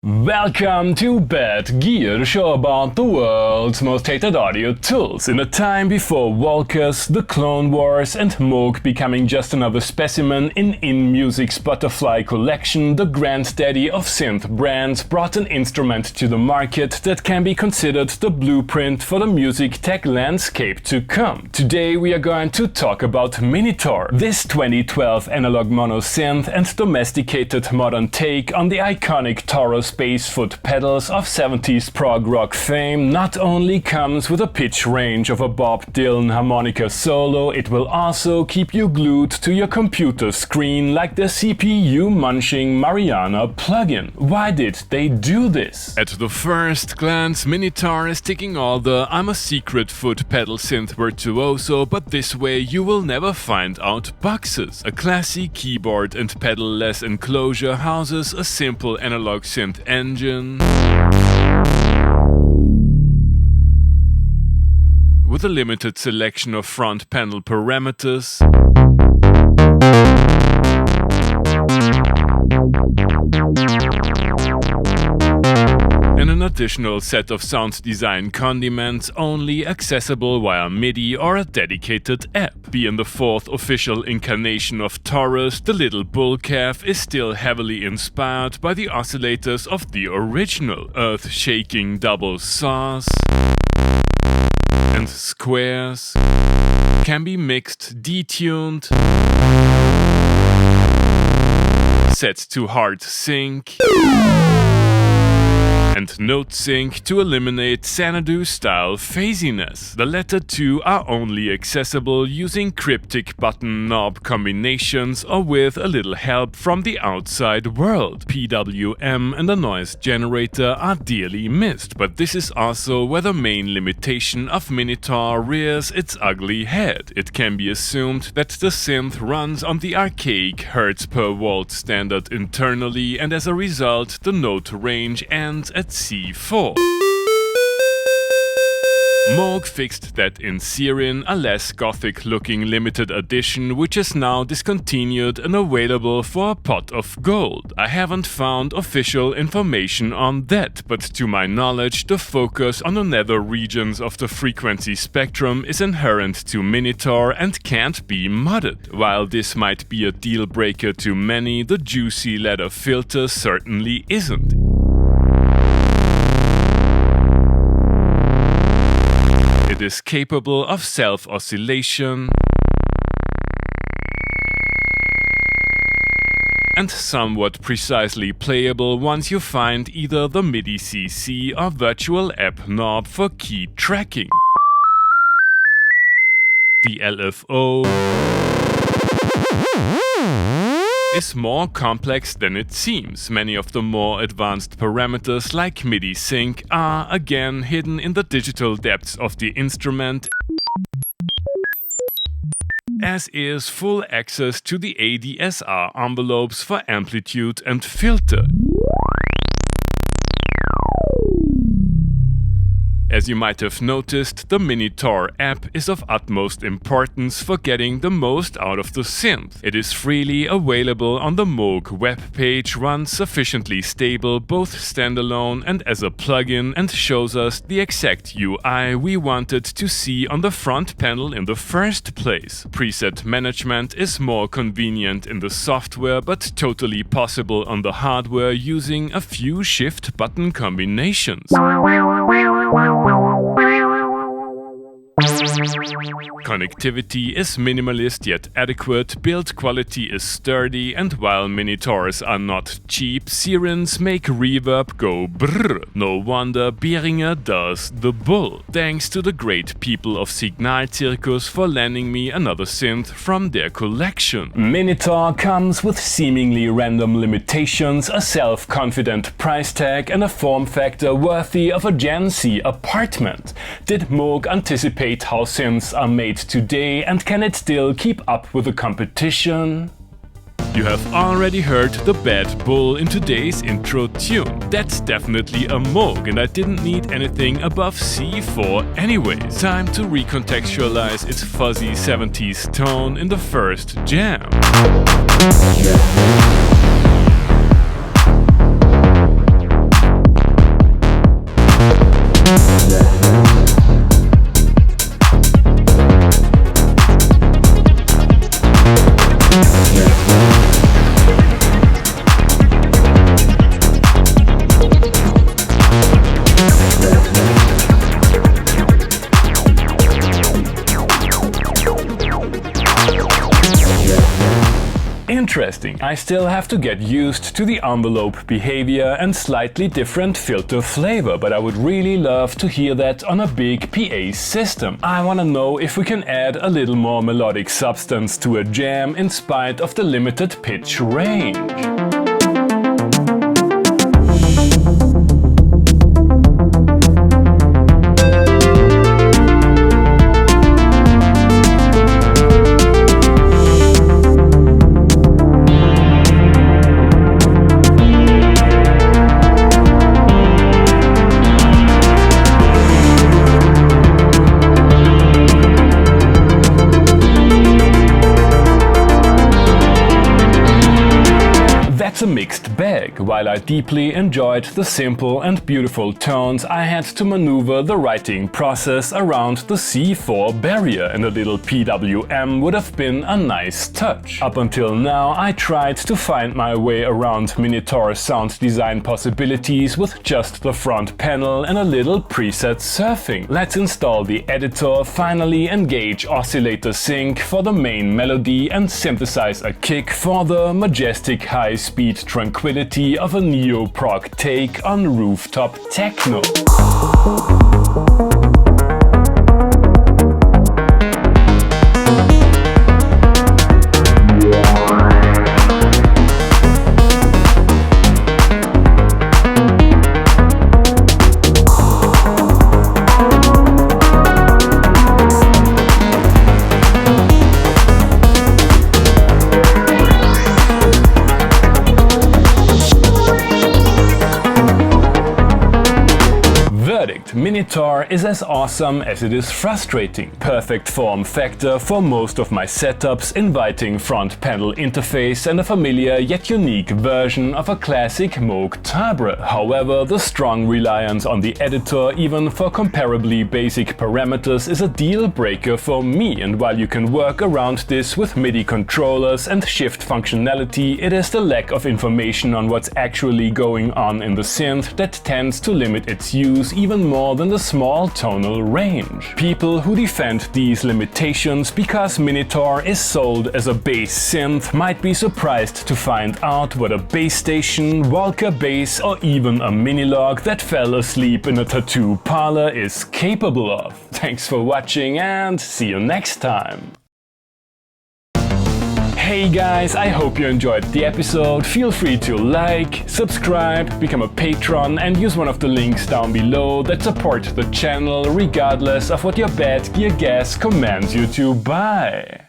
Welcome to Bad Gear, the show about the world's most hated audio tools. In a time before Volcas, the Clone Wars and Moog becoming just another specimen in InMusic's butterfly collection, the granddaddy of synth brands brought an instrument to the market that can be considered the blueprint for the music tech landscape to come. Today we are going to talk about Minitaur, this 2012 analog mono synth and domesticated modern take on the iconic Taurus bassfoot pedals of 70s prog rock fame. Not only comes with a pitch range of a Bob Dylan harmonica solo, it will also keep you glued to your computer screen like the CPU-munching Mariana plugin. Why did they do this? At the first glance, Minitaur is ticking all the "I'm a secret foot pedal synth virtuoso, but this way you will never find out" boxes. A classy keyboard and pedal-less enclosure houses a simple analog synth engine with a limited selection of front panel parameters and an additional set of sound design condiments only accessible via MIDI or a dedicated app. Being the fourth official incarnation of Taurus, the little bull calf is still heavily inspired by the oscillators of the original, earth-shaking double saws and squares, can be mixed, detuned, set to hard sync and note sync to eliminate Xanadu style phasiness. The latter two are only accessible using cryptic button knob combinations or with a little help from the outside world. PWM and a noise generator are dearly missed, but this is also where the main limitation of Minitaur rears its ugly head. It can be assumed that the synth runs on the archaic Hz per volt standard internally, and as a result the note range ends at C4. Moog fixed that in Sirin, a less gothic-looking limited edition which is now discontinued and available for a pot of gold. I haven't found official information on that, but to my knowledge the focus on the nether regions of the frequency spectrum is inherent to Minitaur and can't be modded. While this might be a deal breaker to many, the juicy ladder filter certainly isn't. It is capable of self-oscillation and somewhat precisely playable once you find either the MIDI CC or virtual app knob for key tracking. The LFO is more complex than it seems. Many of the more advanced parameters like MIDI sync are again hidden in the digital depths of the instrument, as is full access to the ADSR envelopes for amplitude and filter. As you might have noticed, the Minitaur app is of utmost importance for getting the most out of the synth. It is freely available on the Moog webpage, runs sufficiently stable both standalone and as a plugin, and shows us the exact UI we wanted to see on the front panel in the first place. Preset management is more convenient in the software, but totally possible on the hardware using a few shift button combinations. Connectivity is minimalist yet adequate, build quality is sturdy, and while Minitaurs are not cheap, Sirins make reverb go brrr. No wonder Behringer does the bull. Thanks to the great people of Signal Zirkus for lending me another synth from their collection. Minitaur comes with seemingly random limitations, a self-confident price tag, and a form factor worthy of a Gen Z apartment. Did Moog anticipate how synths are made today, and can it still keep up with the competition? You have already heard the bad bull in today's intro tune. That's definitely a Moog, and I didn't need anything above C4 anyway. Time to recontextualize its fuzzy 70s tone in the first jam. interesting. I still have to get used to the envelope behavior and slightly different filter flavor, but I would really love to hear that on a big PA system. I wanna know if we can add a little more melodic substance to a jam in spite of the limited pitch range. It's a mixed bag. While I deeply enjoyed the simple and beautiful tones, I had to maneuver the writing process around the C4 barrier, and a little PWM would have been a nice touch. Up until now, I tried to find my way around Minitaur sound design possibilities with just the front panel and a little preset surfing. Let's install the editor, finally engage Oscillator Sync for the main melody, and synthesize a kick for the majestic high-speed tranquility of a neo-prog take on rooftop techno. Minitaur is as awesome as it is frustrating. Perfect form factor for most of my setups, inviting front panel interface and a familiar yet unique version of a classic Moog Taur. However, the strong reliance on the editor, even for comparably basic parameters, is a deal breaker for me, and while you can work around this with MIDI controllers and shift functionality, it is the lack of information on what's actually going on in the synth that tends to limit its use even more than the small tonal range. People who defend these limitations because Minitaur is sold as a bass synth might be surprised to find out what a bass station, Volca bass, or even a Minilog that fell asleep in a tattoo parlor is capable of. Thanks for watching and see you next time! Hey guys, I hope you enjoyed the episode. Feel free to like, subscribe, become a patron, and use one of the links down below that support the channel regardless of what your bad gear gas commands you to buy.